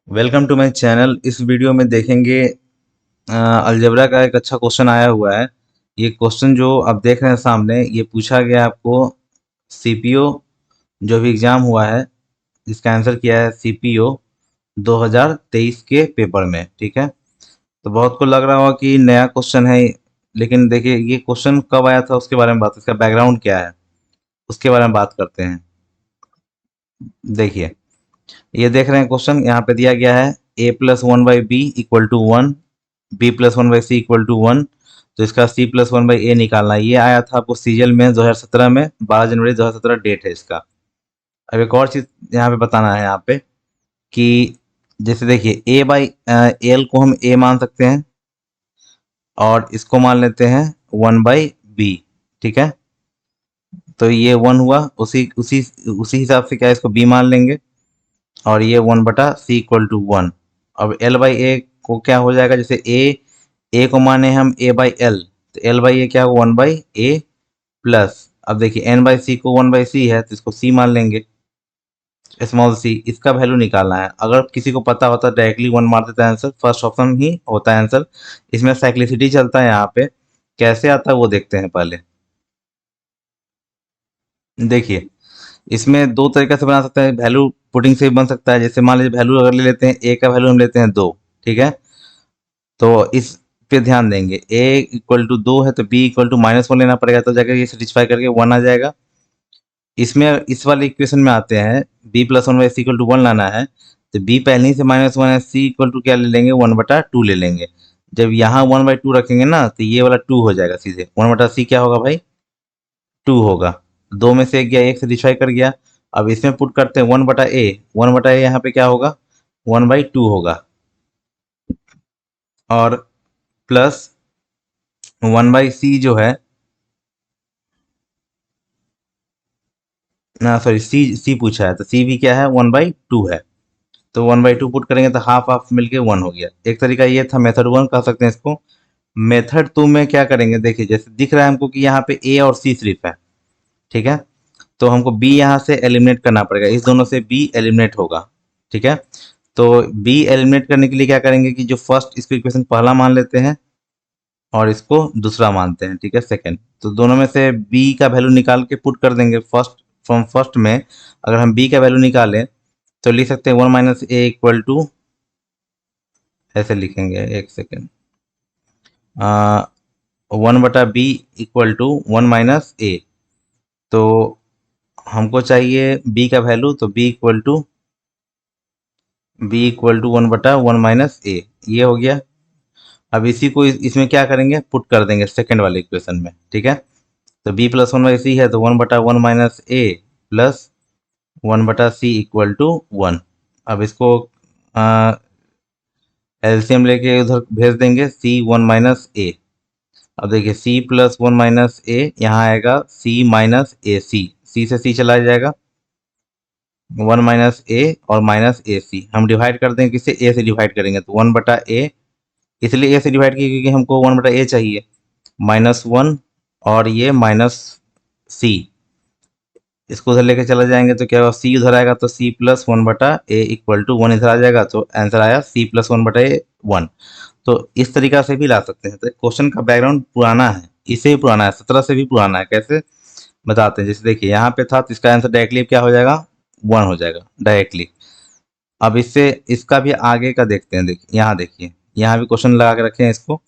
Welcome to my channel. इस video में देखेंगे अलजेब्रा का एक अच्छा क्वेश्चन आया हुआ है। ये क्वेश्चन जो आप देख रहे हैं सामने, ये पूछा गया आपको सीपीओ जो भी एग्ज़ाम हुआ है, इसका आंसर किया है सीपीओ 2023 के पेपर में। ठीक है, तो बहुत को लग रहा होगा कि नया क्वेश्चन है, लेकिन देखिए ये क्वेश्चन कब आया था उसके बारे में बात, इसका बैकग्राउंड क्या है उसके बारे में बात करते हैं। देखिए, ये देख रहे हैं क्वेश्चन, यहाँ पे दिया गया है a plus one by B equal to one, B plus one by C equal to one. तो इसका c plus one by A निकालना है। ये आया था आपको सीजीएल में 2017 में, 12 जनवरी 2017 डेट है इसका। अब एक और चीज़ यहाँ पे बताना है यहाँ पे कि जैसे देखिए a बाई एल को हम a मान सकते हैं और इसको मान लेते हैं वन बाई बी। ठीक है, तो ये वन हुआ, उसी उसी उसी हिसाब से क्या इसको b मान लेंगे और ये वन बटा सी इक्वल टू वन। अब एल बाई ए को क्या हो जाएगा, जैसे ए को माने हम ए बाई एल, तो एल बाई ए क्या होगा वन बाई ए प्लस, अब देखिए एन बाई सी को वन बाई सी है तो इसको सी मान लेंगे, स्मॉल सी। इसका वैल्यू निकालना है। अगर किसी को पता होता डायरेक्टली वन मार देता है आंसर, फर्स्ट ऑप्शन ही होता है आंसर। इसमें साइक्लिसिटी चलता है यहाँ पे, कैसे आता है वो देखते हैं पहले। देखिए, इसमें दो तरीके से बना सकते हैं, वैल्यू पुटिंग से भी बन सकता है। जैसे मान लीजिए वैल्यू अगर ले लेते हैं, ए का वैल्यू हम लेते हैं दो। ठीक है, तो इस पे ध्यान देंगे, ए इक्वल टू दो है तो B equal to minus one लेना पड़ेगा, तो जाकर ये सेटिस्फाई करके वन आ जाएगा। इसमें इस वाले इक्वेशन में आते हैं, B plus one by C equal to one लाना है, तो बी पहले ही से माइनस वन है, सी इक्वल टू क्या ले लेंगे वन बटा टू ले लेंगे। जब यहाँ वन बाई टू रखेंगे ना तो ये वाला टू हो जाएगा सीधे, वन बटा सी क्या होगा भाई, टू होगा। दो में से एक गया, एक सेटिस्फाई कर गया। अब इसमें पुट करते हैं वन बटा ए, वन बटा ए यहाँ पे क्या होगा वन बाई टू होगा, और प्लस वन बाई सी जो है ना, सॉरी सी पूछा है तो सी भी क्या है वन बाई टू है, तो वन बाई टू पुट करेंगे तो हाफ हाफ मिलके वन हो गया। एक तरीका ये था, मेथड वन कह सकते हैं इसको। मेथड टू में क्या करेंगे, देखिए जैसे दिख रहा है हमको कि यहाँ पे ए और सी सिर्फ है। ठीक है, तो हमको बी यहाँ से एलिमिनेट करना पड़ेगा, इस दोनों से बी एलिमिनेट होगा। ठीक है, तो बी एलिमिनेट करने के लिए क्या करेंगे कि जो फर्स्ट इसको इक्वेशन पहला मान लेते हैं और इसको दूसरा मानते हैं। ठीक है, सेकंड, तो दोनों में से बी का वैल्यू निकाल के पुट कर देंगे फर्स्ट, फ्रॉम फर्स्ट में अगर हम बी का वैल्यू निकालें तो लिख सकते हैं one minus A equal to, ऐसे लिखेंगे, एक सेकेंड, वन बटा B equal to one minus A. तो हमको चाहिए बी का वैल्यू, तो बी इक्वल टू वन बटा वन माइनस ए, ये हो गया। अब इसी को इसमें क्या करेंगे, पुट कर देंगे सेकंड वाले इक्वेशन में। ठीक है, तो बी प्लस वन बाई सी है तो वन बटा वन माइनस ए प्लस वन बटा सी इक्वल टू वन। अब इसको एलसीएम लेके उधर भेज देंगे, सी वन माइनस ए। अब देखिए सी प्लस वन माइनस ए, यहाँ आएगा सी माइनस ए सी से सी चला जाएगा, वन माइनस ए और माइनस ए सी हम डिवाइड कर देंगे, किससे, ए से डिवाइड करेंगे तो वन बटा ए, इसलिए ए से डिवाइड किया क्योंकि हमको वन बटा ए चाहिए, माइनस वन और ये माइनस सी, इसको उधर लेके चला जाएंगे तो क्या होगा, सी उधर आएगा तो सी प्लस वन बटा ए इक्वल टू वन इधर आ जाएगा, तो आंसर आया सी प्लस वन बटा ए वन। तो इस तरीका से भी ला सकते हैं। तो क्वेश्चन का बैकग्राउंड पुराना है, इससे भी पुराना है, 17 से भी पुराना है। कैसे बताते हैं, जैसे देखिए यहाँ पे था तो इसका आंसर डायरेक्टली क्या हो जाएगा, वन हो जाएगा डायरेक्टली। अब इससे इसका भी आगे का देखते हैं। देखिए यहाँ, देखिए यहाँ भी क्वेश्चन लगा के रखे हैं इसको।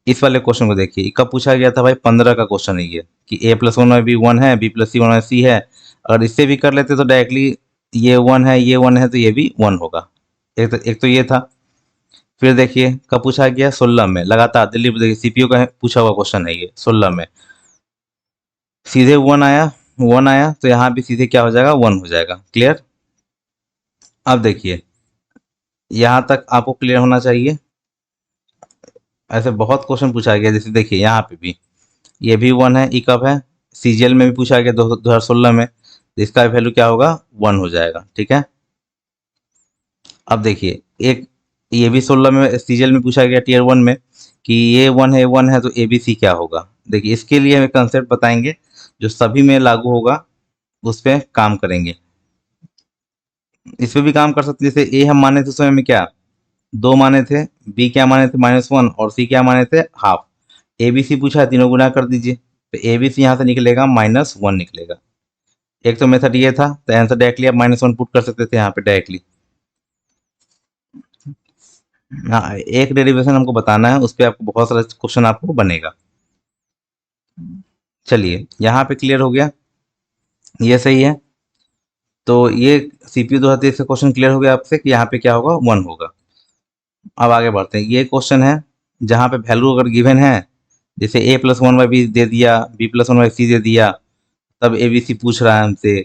इस वाले क्वेश्चन को देखिए, कब पूछा गया था भाई, 15 का क्वेश्चन है ये, कि ए प्लस वन में बी वन है, बी प्लस सी वन में सी है। अगर इससे भी कर लेते तो डायरेक्टली ये वन है, ये वन है तो ये भी वन होगा। एक तो ये था। फिर देखिए कब पूछा गया, 16 में, लगातार दिल्ली, देखिए सीपीयू का पूछा हुआ क्वेश्चन है ये, 16 में सीधे वन आया तो यहाँ भी सीधे क्या हो जाएगा, वन हो जाएगा। क्लियर। अब देखिए यहाँ तक आपको क्लियर होना चाहिए। ऐसे बहुत क्वेश्चन पूछा गया, जैसे देखिए यहाँ पे भी ये भी वन है, ई कब है, सीजीएल में भी पूछा गया 2016 में, तो इसका वैल्यू क्या होगा, वन हो जाएगा। ठीक है, अब देखिए एक ये भी 16 में सीजीएल में पूछा गया टीयर वन में, कि ये वन है तो ए बी सी क्या होगा। देखिए इसके लिए हमें कंसेप्ट बताएंगे जो सभी में लागू होगा, उस पर काम करेंगे। इस पे भी काम कर सकते हैं। जैसे ए हम माने थे उस समय में क्या 2 माने थे, बी क्या माने थे -1 और सी क्या माने थे हाफ। ए बी सी पूछा है, तीनों गुना कर दीजिए। तो ए बी सी यहाँ से निकलेगा -1 निकलेगा। एक तो मेथड ये था, तो आंसर डायरेक्टली आप -1 पुट कर सकते थे यहाँ पे डायरेक्टली। हाँ, एक डेरिवेशन हमको बताना है, उस पे आपको बहुत सारा क्वेश्चन आपको बनेगा। चलिए यहाँ पे क्लियर हो गया, ये सही है। तो ये सीपीयू 2023 का क्वेश्चन क्लियर हो गया आपसे कि यहाँ पे क्या होगा 1 होगा। अब आगे बढ़ते हैं। ये क्वेश्चन है जहाँ पे वैल्यू अगर गिवन है, जैसे a plus one by B दे दिया, b plus one by C दे दिया, तब ए बी सी पूछ रहा है हमसे।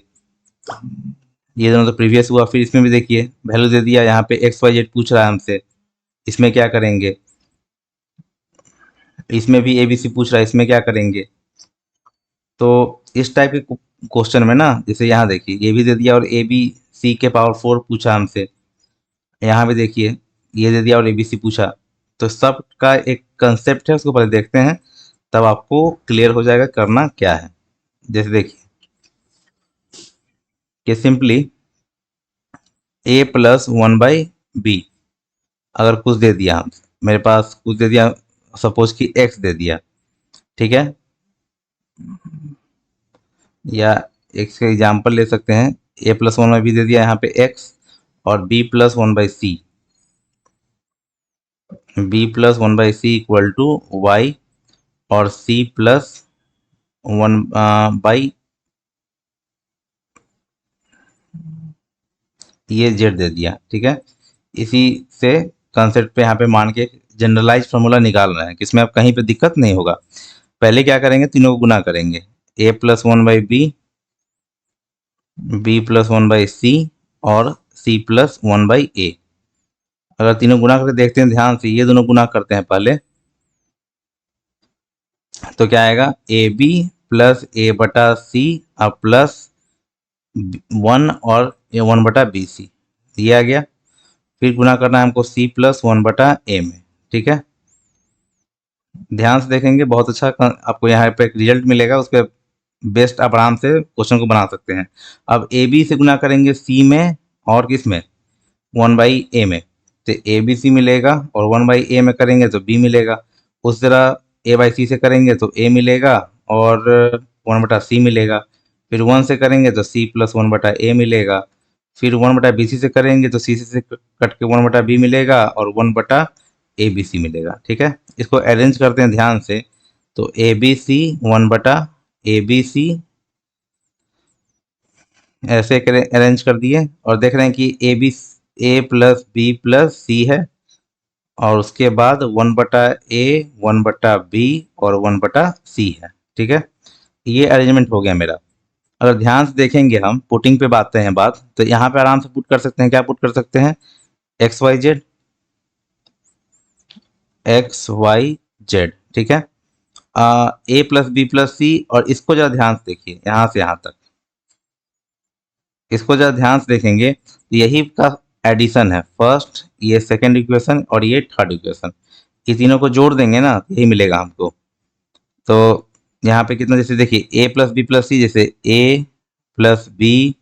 ये दोनों तो प्रीवियस हुआ। फिर इसमें भी देखिए वैल्यू दे दिया, यहाँ पे एक्स वाई जेड पूछ रहा है हमसे, इसमें क्या करेंगे। इसमें भी ए बी सी पूछ रहा है, इसमें क्या करेंगे। तो इस टाइप के क्वेश्चन में ना, जैसे यहाँ देखिए ये भी दे दिया और ए बी सी के पावर 4 पूछा हमसे। यहाँ भी देखिए ये दे दिया और ए बी सी पूछा। तो सब का एक कंसेप्ट है, उसको पहले देखते हैं, तब आपको क्लियर हो जाएगा करना क्या है। जैसे देखिए कि simply a plus one by B अगर कुछ दे दिया, हम मेरे पास कुछ दे दिया, सपोज कि x दे दिया, ठीक है। या x का एग्जाम्पल ले सकते हैं, a plus one by B दे दिया यहाँ पे x, और b plus one by C, b plus one by C equal to Y, और c plus one by A Z दे दिया, ठीक है। इसी से कंसेप्ट पे यहाँ पे मान के जनरलाइज फार्मूला निकाल रहे हैं, किसमें अब कहीं पे दिक्कत नहीं होगा। पहले क्या करेंगे, तीनों को गुना करेंगे, a plus one by B plus one by C और c plus one by A. अगर तीनों गुना करके देखते हैं ध्यान से, ये दोनों गुना करते हैं पहले, तो क्या आएगा ए बी प्लस ए बटा सी और प्लस 1 और 1/BC, ये आ गया। फिर गुना करना है हमको c प्लस 1/a में, ठीक है। ध्यान से देखेंगे बहुत अच्छा आपको यहाँ पे एक रिजल्ट मिलेगा, उस पर बेस्ट आप आराम से क्वेश्चन को बना सकते हैं। अब ए बी से गुना करेंगे सी में और किस में 1/a में, तो ए बी सी मिलेगा, और 1/a में करेंगे तो b मिलेगा। उस तरह a/c से करेंगे तो a मिलेगा और 1/c मिलेगा। फिर 1 से करेंगे तो c प्लस 1/a मिलेगा। फिर 1/bc से करेंगे तो c से कट के 1/b मिलेगा और 1/abc मिलेगा, ठीक है। इसको अरेंज करते हैं ध्यान से, तो abc 1/abc ऐसे अरेंज कर दिए, और देख रहे हैं कि a प्लस बी प्लस सी है, और उसके बाद 1/a 1/b और 1/c है, ठीक है। ये अरेंजमेंट हो गया मेरा। अगर ध्यान से देखेंगे, हम पुटिंग पे बात हैं बात, तो यहाँ पे आराम से पुट कर सकते हैं। क्या पुट कर सकते हैं, X Y Z, X Y Z, ठीक है। A plus B plus C, और इसको जरा ध्यान से देखिए, यहाँ से यहाँ तक इसको जरा ध्यान से देखेंगे, तो यही का एडिशन है, फर्स्ट ये सेकंड इक्वेशन और ये थर्ड इक्वेशन। ये तीनों को जोड़ देंगे ना, यही मिलेगा हमको। तो यहाँ पे कितना, जैसे देखिए a प्लस बी प्लस सी, जैसे a plus B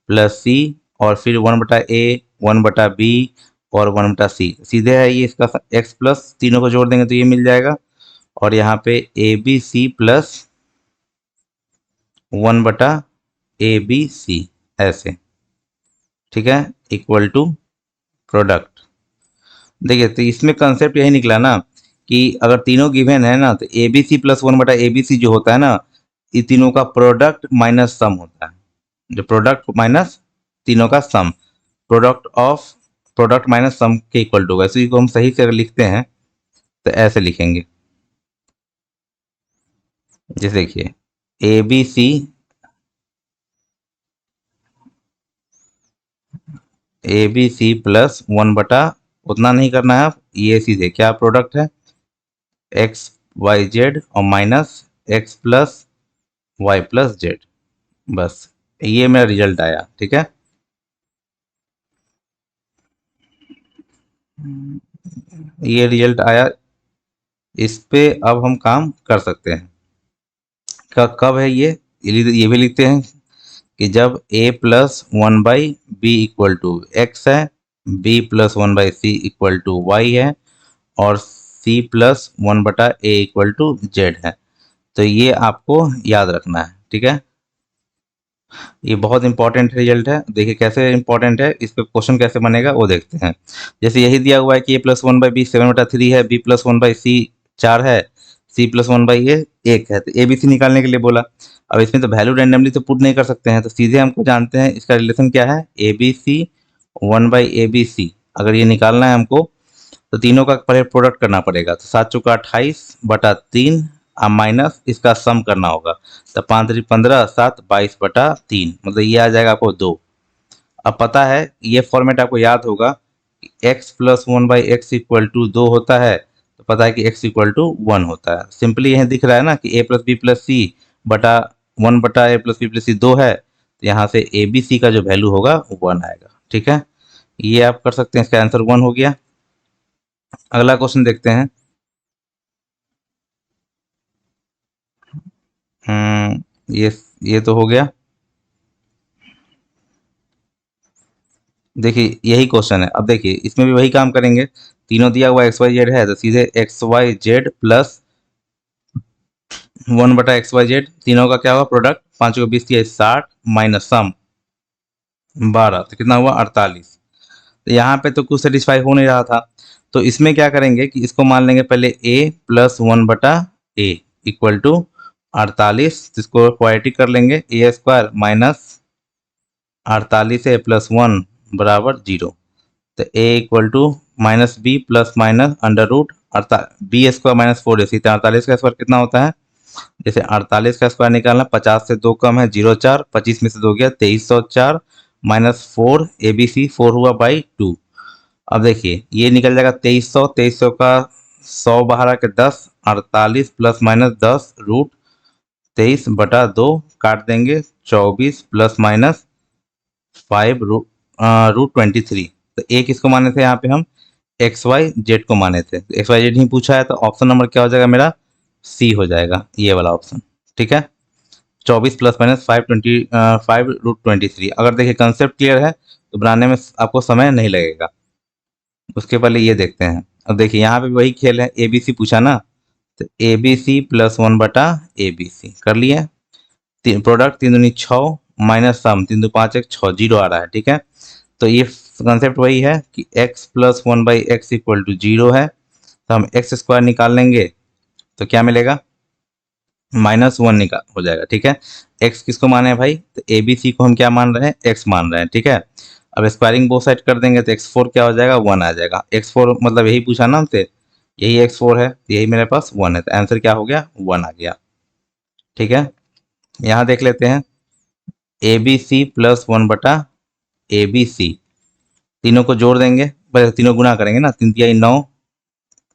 plus C, और फिर 1/a 1/b और 1/c, सीधे है ये इसका x प्लस, तीनों को जोड़ देंगे तो ये मिल जाएगा। और यहाँ पे ए बी सी प्लस 1/abc ऐसे, ठीक है, इक्वल टू प्रोडक्ट। देखिए तो इसमें कंसेप्ट यही निकला ना, कि अगर तीनों गिवन है ना, तो A B C plus 1/abc जो होता है ना, ये तीनों का प्रोडक्ट माइनस सम होता है। जो प्रोडक्ट माइनस तीनों का sum, product of product minus sum के इक्वल टू होगा। इसी को हम सही से अगर लिखते हैं तो ऐसे लिखेंगे, जैसे देखिए A B C, A B C plus 1 उतना नहीं करना है, आप ये सीधे क्या प्रोडक्ट है एक्स वाई जेड और minus X plus Y plus Z, बस ये मेरा रिजल्ट आया, ठीक है। ये रिजल्ट आया, इस पे अब हम काम कर सकते हैं। कब है ये भी लिखते हैं कि जब a plus one by B equal to X है, b plus one by C equal to Y है, और c प्लस वन बटा ए इक्वल टू जेड है। तो ये आपको याद रखना है, ठीक है। ये बहुत इंपॉर्टेंट रिजल्ट है। देखिए कैसे इंपॉर्टेंट है, इस पे क्वेश्चन कैसे बनेगा वो देखते हैं। जैसे यही दिया हुआ है कि ए प्लस वन बाई बी 7/3 है, बी प्लस वन बाई सी 4 है, सी प्लस वन बाई ए 1 है, तो ए बी सी निकालने के लिए बोला। अब इसमें तो वैल्यू रैंडमली तो पुट नहीं कर सकते हैं, तो सीधे हमको जानते हैं इसका रिलेशन क्या है, ए बी सी 1/ABC। अगर ये निकालना है हमको तो तीनों का पहले प्रोडक्ट करना पड़ेगा। तो 7 चौका 28/3 माइनस इसका सम करना होगा। तो 5 3 15 7 22/3, मतलब ये आ जाएगा आपको 2। अब पता है ये फॉर्मेट आपको याद होगा, x plus one by X equal to 2 होता है, तो पता है कि x इक्वल टू 1 होता है। सिंपली यह दिख रहा है ना कि a प्लस बी प्लस सी बटा 1 बटा ए प्लस बी प्लस सी 2 है, तो यहाँ से ए बी सी का जो वैल्यू होगा 1 आएगा, ठीक है। ये आप कर सकते हैं, इसका आंसर 1 हो गया। अगला क्वेश्चन देखते हैं। ये तो हो गया। देखिए यही क्वेश्चन है। अब देखिए इसमें भी वही काम करेंगे। तीनों दिया हुआ एक्स वाई जेड है, तो सीधे x Y Z plus 1/XYZ, तीनों का क्या हुआ प्रोडक्ट, 5 को 20 किया 60 माइनस सम 12, तो कितना हुआ 48। तो यहाँ पे तो कुछ सेटिस्फाई हो नहीं रहा था, तो इसमें क्या करेंगे कि इसको मान लेंगे पहले a plus 1/a equal to 48, इसको क्वाड्रेटिक कर लेंगे, A square minus 48 A plus 1 बराबर 0। तो a equal to minus B plus minus under root B square minus 4 AC, 48 का स्क्वायर कितना होता है, जैसे 48 का स्क्वायर निकालना, 50 से 2 कम है 0 4, 25 में से 2 गया 2304 माइनस 4 ABC 4 हुआ बाई 2। अब देखिए ये निकल जाएगा 2300 का 100 बाहर आके 10, 48 प्लस माइनस 10 रूट 23/2 काट देंगे 24 प्लस माइनस 5 रूट 23। तो एक किसको माने थे यहाँ पे हम, एक्स वाई जेड को माने थे, एक्स वाई जेड ही पूछा है, तो ऑप्शन नंबर क्या हो जाएगा मेरा, सी हो जाएगा, ये वाला ऑप्शन, ठीक है। 24 प्लस माइनस 5 रूट 23। अगर देखिए कंसेप्ट क्लियर है तो बनाने में आपको समय नहीं लगेगा। उसके पहले ये देखते हैं। अब देखिए यहाँ पे वही खेल है, ए बी सी पूछा ना, तो A B C plus 1/ABC कर लिए। प्रोडक्ट 3 दूनी 6 माइनस सम 3 2 5 1 6 0 आ रहा है, ठीक है। तो ये कंसेप्ट वही है कि x plus 1/x equal to 0 है, तो हम एक्स स्क्वायर निकाल लेंगे, तो क्या मिलेगा, -1 निकाल हो जाएगा, ठीक है। x किसको माने हैं भाई, तो ए बी सी को हम क्या मान रहे हैं, x मान रहे हैं, ठीक है। अब स्क्वायरिंग बोथ साइड कर देंगे तो x4 क्या हो जाएगा, 1 आ जाएगा। x4 मतलब यही पूछा ना हमसे, यही x4 है, तो यही मेरे पास 1 है, तो आंसर क्या हो गया, 1 आ गया, ठीक है। यहाँ देख लेते हैं, ए बी सी प्लस 1/ABC, तीनों को जोड़ देंगे, पहले तीनों गुना करेंगे ना, 3 तिहाई 9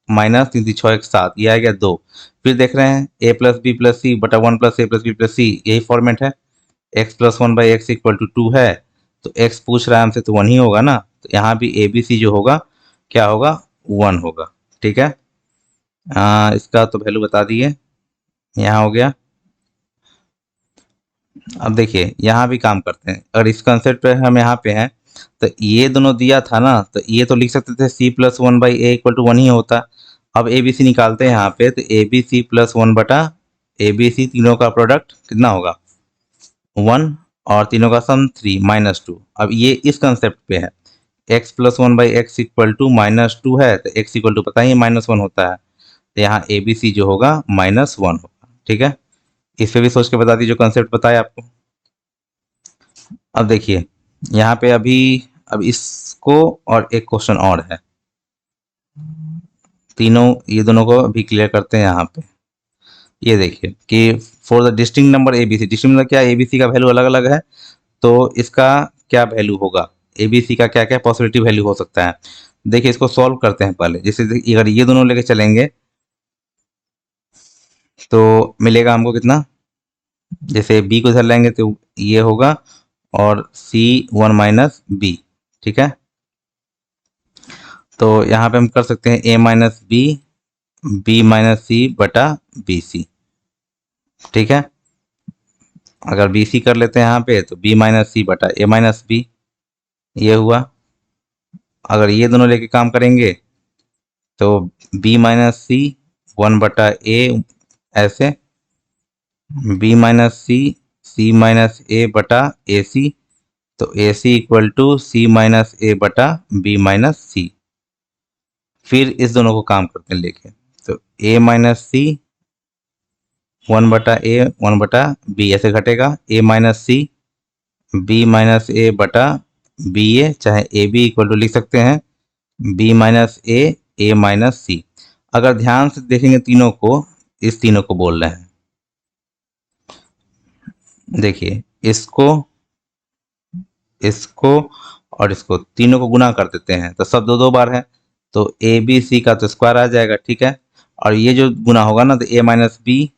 माइनस 3 6 1 7, ये आ गया 2। फिर देख रहे हैं a प्लस बी प्लस सी बटा 1 प्लस ए प्लस बी प्लस सी, यही फॉर्मेट है। x plus 1/x equal to 2 है, तो x पूछ रहा है हमसे, तो 1 ही होगा ना, तो यहाँ भी ए बी सी जो होगा क्या होगा, 1 होगा, ठीक है। इसका तो वैल्यू बता दिए, यहाँ हो गया। अब देखिए यहाँ भी काम करते हैं, अगर इस कंसेप्ट पे हम यहाँ पे हैं, तो ये दोनों दिया था ना, तो ये तो लिख सकते थे c plus 1/a equal to 1 ही होता। अब ए बी सी निकालते हैं यहाँ पे, तो A B C plus 1/ABC, तीनों का प्रोडक्ट कितना होगा 1, और तीनों का सम 3 -2। अब ये इस कंसेप्ट पे है, x plus 1/x equal to -2 है, तो x इक्वल टू पता ही -1 होता है, तो यहाँ ए बी सी जो होगा -1 होगा, ठीक है। इस पे भी सोच के बता दी जो कंसेप्ट बताया आपको। अब देखिए यहाँ पे अभी, अब इसको और एक क्वेश्चन और है, तीनों ये दोनों को अभी क्लियर करते हैं यहाँ पे। ये देखिए कि for the distinct number A B C, distinct मतलब क्या, ए बी सी का वैल्यू अलग अलग है, तो इसका क्या वैल्यू होगा, ए बी सी का क्या क्या पॉसिबिलिटी वैल्यू हो सकता है। देखिए इसको सॉल्व करते हैं पहले। जैसे अगर ये दोनों लेके चलेंगे तो मिलेगा हमको कितना, जैसे बी को इधर लेंगे तो ये होगा, और C1 - B, ठीक है। तो यहाँ पे हम कर सकते हैं A - B, B - C बटा BC, ठीक है। अगर बी सी कर लेते हैं यहाँ पे तो बी माइनस सी बटा ए माइनस बी, ये हुआ। अगर ये दोनों लेके काम करेंगे तो बी माइनस सी 1/a, ऐसे बी माइनस सी माइनस ए बटा ए सी, तो ए सी इक्वल टू सी माइनस ए बटा बी माइनस सी। फिर इस दोनों को काम करते हैं लेके, तो ए माइनस सी 1/a 1/b ऐसे घटेगा, ए माइनस सी बी माइनस ए बटा बी ए, चाहे ए बी इक्वल टू लिख सकते हैं बी माइनस ए माइनस सी। अगर ध्यान से देखेंगे तीनों को, इस तीनों को बोल रहे हैं, देखिए इसको इसको और इसको तीनों को गुना कर देते हैं तो सब दो दो बार है, तो ए बी सी का तो स्क्वायर आ जाएगा, ठीक है। और ये जो गुना होगा ना, तो ए माइनस बी,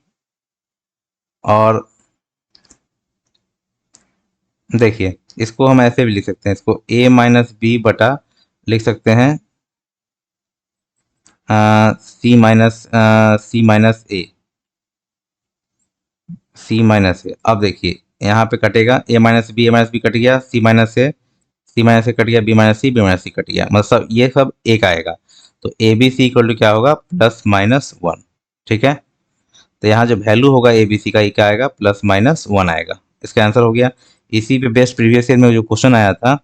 और देखिए इसको हम ऐसे भी लिख सकते हैं, इसको ए माइनस बी बटा लिख सकते हैं सी माइनस ए, सी माइनस ए। अब देखिए यहाँ पे कटेगा ए माइनस बी कट गया, सी माइनस ए कट गया, बी माइनस सी कट गया, मतलब सब ये सब एक आएगा। तो A B C equal to क्या होगा, +-1, ठीक है। तो यहाँ जो वैल्यू होगा ए बी सी का, ये क्या आएगा, +-1 आएगा। इसका आंसर हो गया। इसी पे बेस्ट प्रीवियस ईयर में जो क्वेश्चन आया था,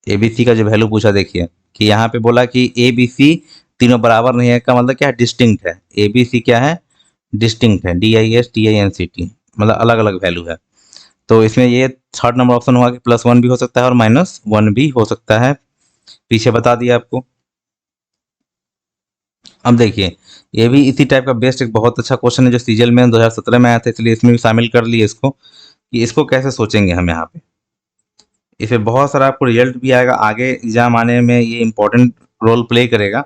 ए बी सी का जो वैल्यू पूछा, देखिए कि यहाँ पे बोला कि ए बी सी तीनों बराबर नहीं है, का मतलब क्या है, डिस्टिंक्ट है। ए बी सी क्या है, डिस्टिंक्ट है, DISTINCT, मतलब अलग अलग वैल्यू है। तो इसमें ये थर्ड नंबर ऑप्शन होगा कि +1 भी हो सकता है और -1 भी हो सकता है, पीछे बता दिया आपको। अब देखिए ये भी इसी टाइप का बेस्ट एक बहुत अच्छा क्वेश्चन है जो सीजीएल में 2017 में आया था, इसलिए इसमें भी शामिल कर लिए इसको, कि इसको कैसे सोचेंगे हम यहाँ पे। इसमें बहुत सारा आपको रिजल्ट भी आएगा, आगे एग्जाम आने में ये इंपॉर्टेंट रोल प्ले करेगा,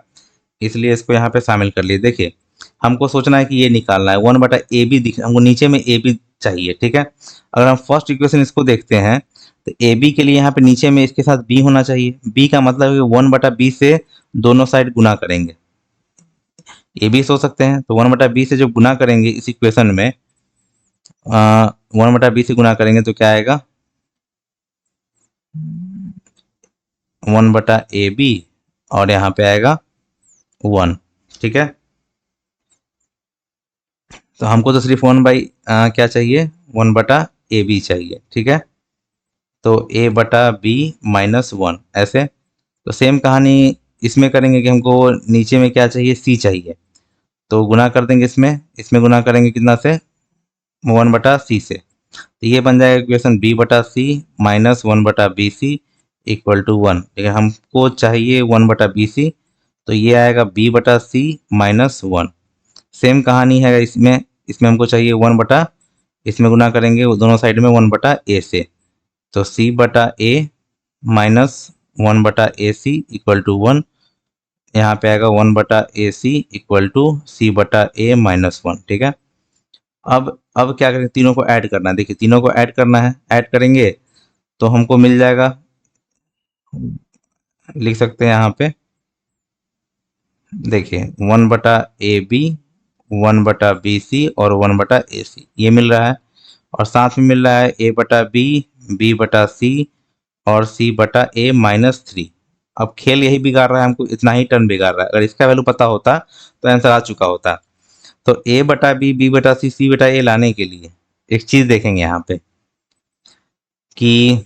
इसलिए इसको यहाँ पे शामिल कर लिए। देखिए हमको सोचना है कि ये निकालना है 1/AB दिख, हमको नीचे में AB चाहिए, ठीक है। अगर हम फर्स्ट इक्वेशन इसको देखते हैं तो AB के लिए यहाँ पे नीचे में इसके साथ B होना चाहिए। B का मतलब है 1/B से दोनों साइड गुना करेंगे, ये भी सोच सकते हैं। तो 1/B से जब गुना करेंगे इस इक्वेशन में, 1/B से गुना करेंगे तो क्या आएगा, 1/AB, और यहाँ पे आएगा 1, ठीक है। तो हमको तो सिर्फ क्या चाहिए, 1/AB चाहिए, ठीक है। तो A/B-1 ऐसे। तो सेम कहानी इसमें करेंगे कि हमको नीचे में क्या चाहिए, C चाहिए, तो गुना कर देंगे इसमें, गुना करेंगे कितना से, 1/C से। तो ये बन जाएगा equation B/C minus 1/BC equal to 1। लेकिन हमको चाहिए 1/BC, तो ये आएगा B/C माइनस 1। सेम कहानी है इसमें, हमको चाहिए 1/, इसमें गुना करेंगे वो दोनों साइड में 1/A से, तो C/A minus 1/AC equal to 1। यहाँ पे आएगा 1/AC equal to C/A minus 1, ठीक है। अब क्या करेंगे, तीनों को ऐड करना है। देखिए तीनों को ऐड करना है, ऐड करेंगे तो हमको मिल जाएगा, लिख सकते हैं यहाँ पे, देखिए 1/AB 1/BC और 1/AC ये मिल रहा है, और साथ में मिल रहा है A/B B/C और C/A माइनस 3। अब खेल यही बिगाड़ रहा है, हमको इतना ही टर्म बिगाड़ रहा है। अगर इसका वैल्यू पता होता तो आंसर आ चुका होता। तो A/B B/C C/A लाने के लिए एक चीज़ देखेंगे यहाँ पे कि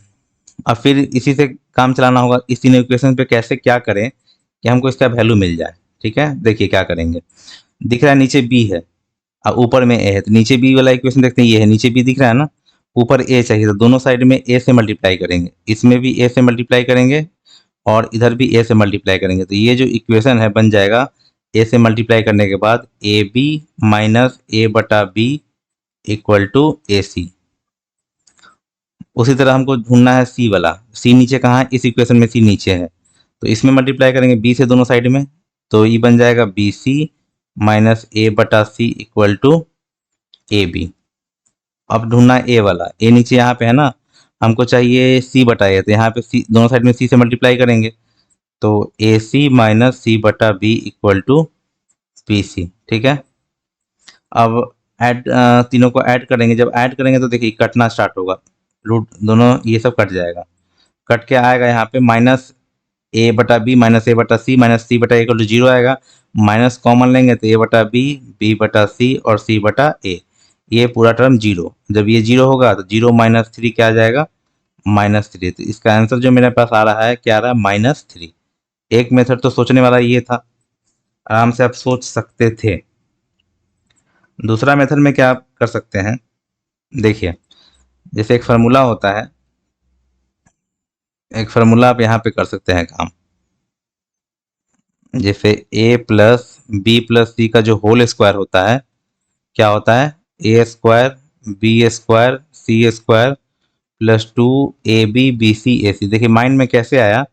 अब फिर इसी से काम चलाना होगा, इस तीन इक्वेशन पे कैसे क्या करें कि हमको इसका वैल्यू मिल जाए, ठीक है। देखिए क्या करेंगे, दिख रहा है नीचे B है और ऊपर में A है, तो नीचे B वाला इक्वेशन देखते हैं, ये है, नीचे B दिख रहा है ना, ऊपर A चाहिए, तो दोनों साइड में A से मल्टीप्लाई करेंगे, इसमें भी A से मल्टीप्लाई करेंगे और इधर भी A से मल्टीप्लाई करेंगे। तो ये जो इक्वेशन है बन जाएगा A से मल्टीप्लाई करने के बाद AB minus A/B equal to AC। उसी तरह हमको ढूंढना है C वाला, C नीचे कहाँ है, इस इक्वेशन में C नीचे है, तो इसमें मल्टीप्लाई करेंगे B से दोनों साइड में, तो ये बन जाएगा BC minus A/C equal to AB। अब ढूंढना है A वाला, A नीचे यहाँ पे है ना, हमको चाहिए C/A, तो यहाँ पे C दोनों साइड में C से मल्टीप्लाई करेंगे, तो AC minus C/B equal to BC, ठीक है। अब ऐड तीनों को ऐड करेंगे, जब ऐड करेंगे तो देखिए कटना स्टार्ट होगा, रूट दोनों ये सब कट जाएगा, कट के आएगा यहाँ पे माइनस ए बटा बी माइनस ए बटा सी माइनस सी बटा ए इक्वल टू जीरो आएगा। माइनस कॉमन लेंगे तो ए बटा बी बटा सी और सी बटा ए, ये पूरा टर्म जीरो। जब ये जीरो होगा तो जीरो माइनस थ्री क्या आ जाएगा, माइनस थ्री। तो इसका आंसर जो मेरे पास आ रहा है क्या आ रहा है, माइनस थ्री। एक मेथड तो सोचने वाला ये था, आराम से आप सोच सकते थे। दूसरा मेथड में क्या आप कर सकते हैं, देखिए जैसे एक फार्मूला होता है, एक फार्मूला आप यहाँ पे कर सकते हैं काम। जैसे a plus B plus C का जो होल स्क्वायर होता है क्या होता है, A square B square C square plus two A B B C A C. देखिए माइंड में कैसे आया,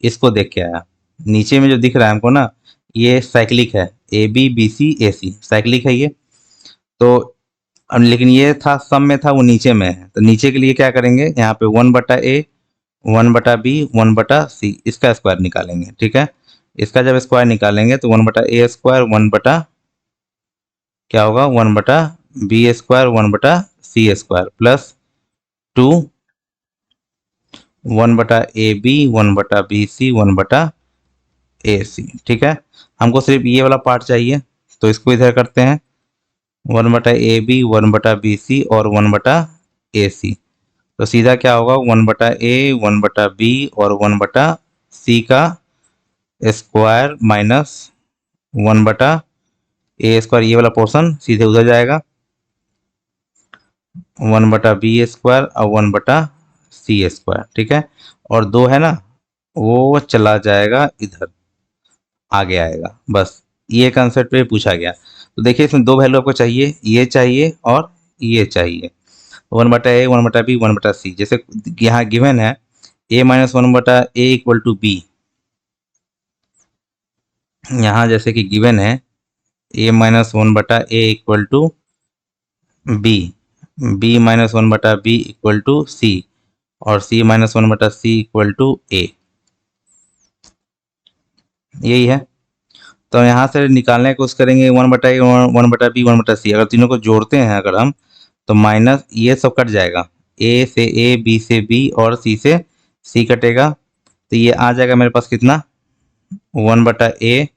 इसको देख के आया। नीचे में जो दिख रहा है हमको ना, ये साइक्लिक है, A B B C A C cyclic है ये। तो लेकिन ये था सम में था, वो नीचे में है, तो नीचे के लिए क्या करेंगे, यहाँ पे वन बटा ए वन बटा बी वन बटा सी इसका स्क्वायर निकालेंगे। ठीक है, इसका जब स्क्वायर निकालेंगे तो वन बटा ए स्क्वायर वन बटा क्या होगा, वन बटा बी स्क्वायर वन बटा C square plus to one बटा ए बी वन बटा बी सी वन बटा ए सी। ठीक है, हमको सिर्फ ये वाला पार्ट चाहिए, तो इसको इधर करते हैं, वन बटा ए बी वन बटा बी सी और वन बटा ए सी। तो सीधा क्या होगा, वन बटा ए वन बटा बी और वन बटा सी का स्क्वायर माइनस वन बटा ए स्क्वायर, ये वाला पोर्शन सीधे उधर जाएगा, वन बटा बी स्क्वायर और वन बटा सी स्क्वायर। ठीक है, और दो है ना, वो चला जाएगा इधर, आगे आएगा। बस ये कंसेप्ट पे पूछा गया। तो देखिए इसमें दो वैल्यू आपको चाहिए, ये चाहिए और ये चाहिए, वन बटा ए वन बटा बी वन बटा सी। जैसे यहाँ गिवन है ए माइनस वन बटा ए इक्वल टू बी, यहाँ जैसे कि गिवन है ए माइनस वन बटा A equal to B, B minus one बटा बी इक्वल टू सी और सी माइनस वन बटा सी इक्वल टू ए, यही है। तो यहाँ से निकालने की कोशिश करेंगे वन बटा ए वन बटा बी वन बटा सी, अगर तीनों को जोड़ते हैं अगर हम, तो माइनस ये सब कट जाएगा, ए से ए बी से बी और सी से सी कटेगा, तो ये आ जाएगा मेरे पास कितना, वन बटा ए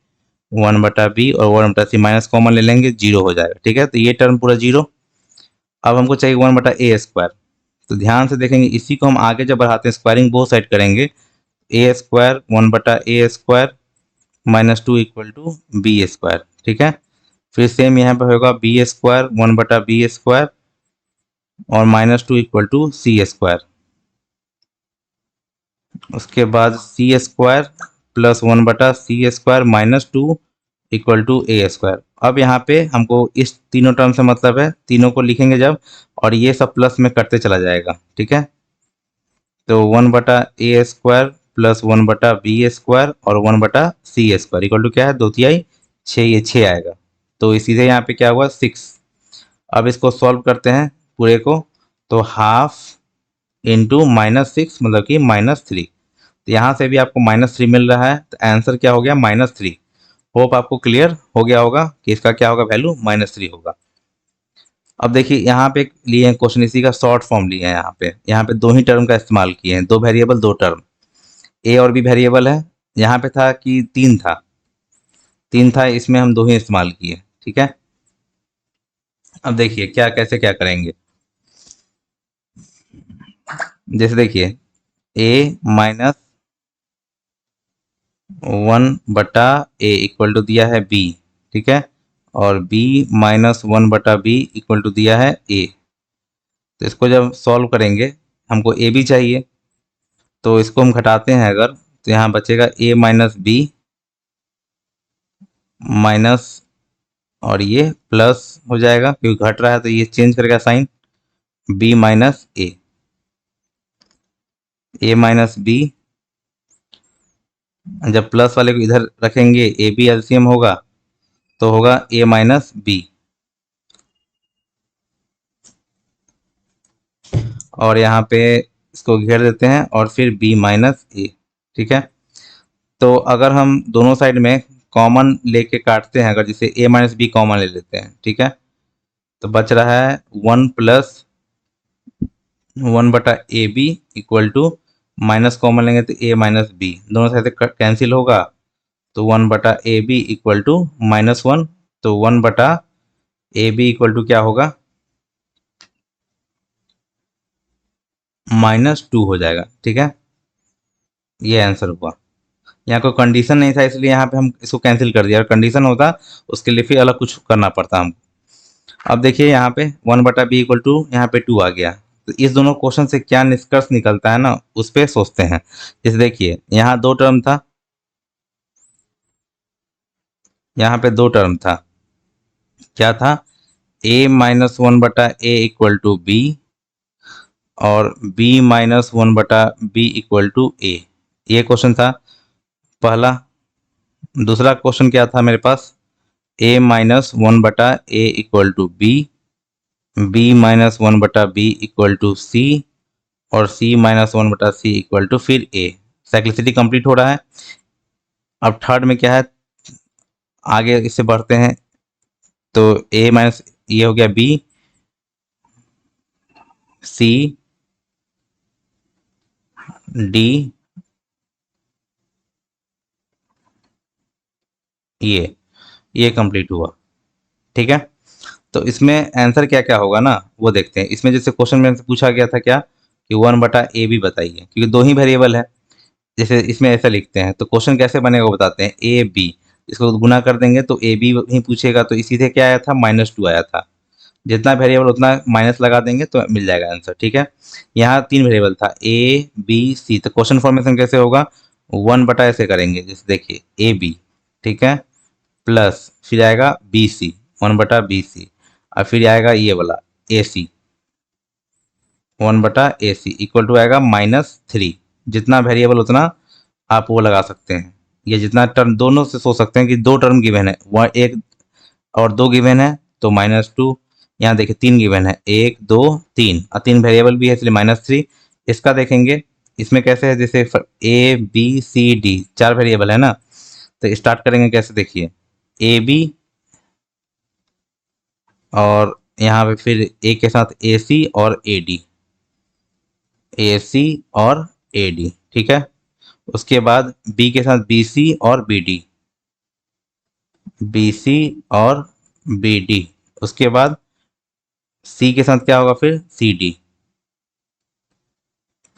वन बटा बी और वन बटा सी, माइनस कॉमन ले लेंगे जीरो हो जाएगा। ठीक है, तो ये टर्म पूरा जीरो। अब हमको चाहिए वन बटा ए स्क्वायर, तो ध्यान से देखेंगे इसी को हम आगे जब बढ़ाते हैं स्क्वायरिंग बोथ साइड करेंगे, ए स्क्वायर वन बटा A square minus two equal to B square. ठीक है, फिर सेम यहाँ पे होगा बी स्क्वायर वन बटा बी स्क्वायर और minus two equal to C square. उसके बाद सी स्क्वायर प्लस वन बटा C square minus two equal to A square. अब यहाँ पे हमको इस तीनों टर्म से मतलब है, तीनों को लिखेंगे जब, और ये सब प्लस में करते चला जाएगा। ठीक है, तो वन बटा ए स्क्वायर प्लस वन बटा बी स्क्वायर और वन बटा सी स्क्वायर इक्वल टू क्या है, दो तिहाई छः, ये छः आएगा। तो सीधे यहाँ पे क्या हुआ, सिक्स। अब इसको सॉल्व करते हैं पूरे को, तो हाफ इंटू माइनस सिक्स मतलब कि माइनस थ्री। तो यहाँ से भी आपको माइनस थ्री मिल रहा है, तो आंसर क्या हो गया, माइनस थ्री। होप आपको क्लियर हो गया होगा कि इसका क्या होगा, वैल्यू माइनस थ्री होगा। अब देखिए यहाँ पे लिए क्वेश्चन, इसी का शॉर्ट फॉर्म लिया है, यहाँ पे दो ही टर्म का इस्तेमाल किए हैं, दो वेरिएबल दो टर्म, ए और बी वेरिएबल है। यहाँ पे था कि तीन था, तीन था, इसमें हम दो ही इस्तेमाल किए। ठीक है, अब देखिए क्या कैसे क्या करेंगे। जैसे देखिए ए माइनस वन बटा ए इक्वल टू दिया है बी, ठीक है, और b माइनस वन बटा बी इक्वल टू दिया है a। तो इसको जब सॉल्व करेंगे, हमको a भी चाहिए, तो इसको हम घटाते हैं अगर, तो यहाँ बचेगा a माइनस बी माइनस, और ये प्लस हो जाएगा क्योंकि घट रहा है, तो ये चेंज करेगा साइन, b माइनस ए माइनस बी, जब प्लस वाले को इधर रखेंगे ए बी एलसीएम होगा, तो होगा a माइनस बी, और यहाँ पे इसको घेर देते हैं और फिर b माइनस ए। ठीक है, तो अगर हम दोनों साइड में कॉमन लेके काटते हैं, अगर जैसे a माइनस बी कॉमन ले लेते हैं, ठीक है, तो बच रहा है 1+1/AB equal to, minus common लेंगे तो a माइनस बी, दोनों साइड से कैंसिल होगा, तो 1/AB इक्वल टू -1, तो 1/AB इक्वल टू क्या होगा, -2 हो जाएगा। ठीक है, ये आंसर हुआ। यहाँ कोई कंडीशन नहीं था इसलिए यहाँ पे हम इसको कैंसिल कर दिया, और कंडीशन होता उसके लिए फिर अलग कुछ करना पड़ता हमको। अब देखिए यहाँ पे 1/B इक्वल टू, यहाँ पे 2 आ गया। तो इस दोनों क्वेश्चन से क्या निष्कर्ष निकलता है ना, उस पर सोचते हैं। जैसे देखिए यहाँ 2 टर्म था, यहाँ पे 2 टर्म था, क्या था, a-1/a इक्वल टू बी, और b-1/b इक्वल टू a। ये क्वेश्चन था पहला। दूसरा क्वेश्चन क्या था मेरे पास, a-1/a equal to B, b-1/b equal to c, और c-1/c इक्वल टू फिर a। साइक्लिसिटी कंप्लीट हो रहा है। अब थर्ड में क्या है, आगे इससे बढ़ते हैं, तो a माइनस, ये हो गया b, c, d, ये कंप्लीट हुआ। ठीक है, तो इसमें आंसर क्या क्या होगा ना, वो देखते हैं। इसमें जैसे क्वेश्चन में पूछा गया था क्या, कि 1/a भी बताइए, क्योंकि 2 ही वेरिएबल है। जैसे इसमें ऐसा लिखते हैं, तो क्वेश्चन कैसे बनेगा वो बताते हैं। ए बी, इसको गुना कर देंगे तो ए बी ही पूछेगा, तो इसी से क्या आया था, -2 आया था। जितना वेरिएबल उतना माइनस लगा देंगे तो मिल जाएगा आंसर। ठीक है, यहाँ 3 वेरिएबल था, ए बी सी, तो क्वेश्चन फॉर्मेशन कैसे होगा, 1/ ऐसे करेंगे, जैसे देखिए ए बी, ठीक है, प्लस फिर आएगा बी सी, 1/BC, और फिर आएगा ये वाला ए सी, 1/AC इक्वल टू आएगा -3। जितना वेरिएबल उतना आप वो लगा सकते हैं। ये जितना टर्म दोनों से सोच सकते हैं कि 2 टर्म गिवन है, वह एक और 2 गिवन है, तो -2। यहाँ देखिए 3 गिवन है, 1 2 3, और 3 वेरिएबल भी है इसलिए -3। इसका देखेंगे, इसमें कैसे है, जैसे A B C D 4 variable है ना, तो स्टार्ट करेंगे कैसे, देखिए ए बी, और यहाँ पे फिर ए के साथ ए सी और ए डी, ए सी और ए डी। ठीक है, उसके बाद बी के साथ बी सी और बी डी, बी सी और बी डी। उसके बाद सी के साथ क्या होगा, फिर सी डी।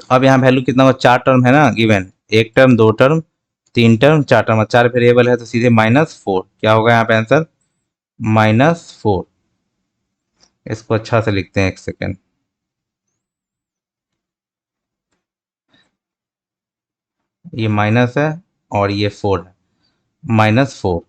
अब यहाँ वैल्यू कितना होगा, 4 टर्म है ना given, 1 term 2 term 3 term 4 term, 4 variable है, तो सीधे -4 क्या होगा यहाँ पे आंसर, -4। इसको अच्छा से लिखते हैं, एक सेकेंड, ये माइनस है और ये 4 है, -4।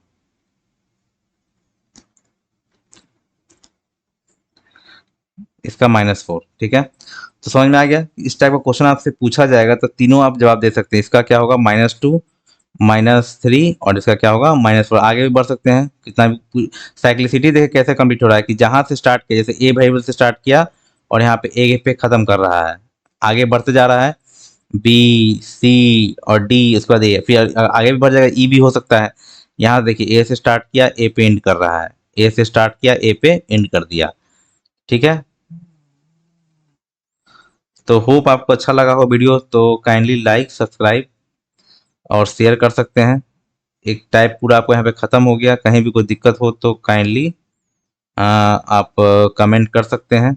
इसका -4। ठीक है, तो समझ में आ गया। इस टाइप का क्वेश्चन आपसे पूछा जाएगा तो तीनों आप जवाब दे सकते हैं। इसका क्या होगा, -2, -3, और इसका क्या होगा, -4। आगे भी बढ़ सकते हैं, कितना भी। साइक्लिसिटी देखे कैसे कंप्लीट हो रहा है, कि जहां से स्टार्ट किया, जैसे ए वेरिएबल से स्टार्ट किया और यहाँ पे ए पे खत्म कर रहा है, आगे बढ़ते जा रहा है, बी सी और डी, उसके बाद ए, फिर आगे भी बढ़ जाएगा, ई भी हो सकता है। यहाँ देखिए ए से स्टार्ट किया, ए पे एंड कर रहा है, ए से स्टार्ट किया, ए पे एंड कर दिया। ठीक है, तो होप आपको अच्छा लगा हो वीडियो, तो काइंडली लाइक सब्सक्राइब और शेयर कर सकते हैं। एक टाइप पूरा आपको यहाँ पे ख़त्म हो गया। कहीं भी कोई दिक्कत हो तो काइंडली आप कमेंट कर सकते हैं,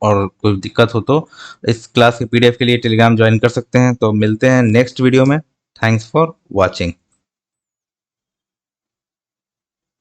और कोई दिक्कत हो तो इस क्लास के पीडीएफ के लिए टेलीग्राम ज्वाइन कर सकते हैं। तो मिलते हैं नेक्स्ट वीडियो में। Thanks for watching.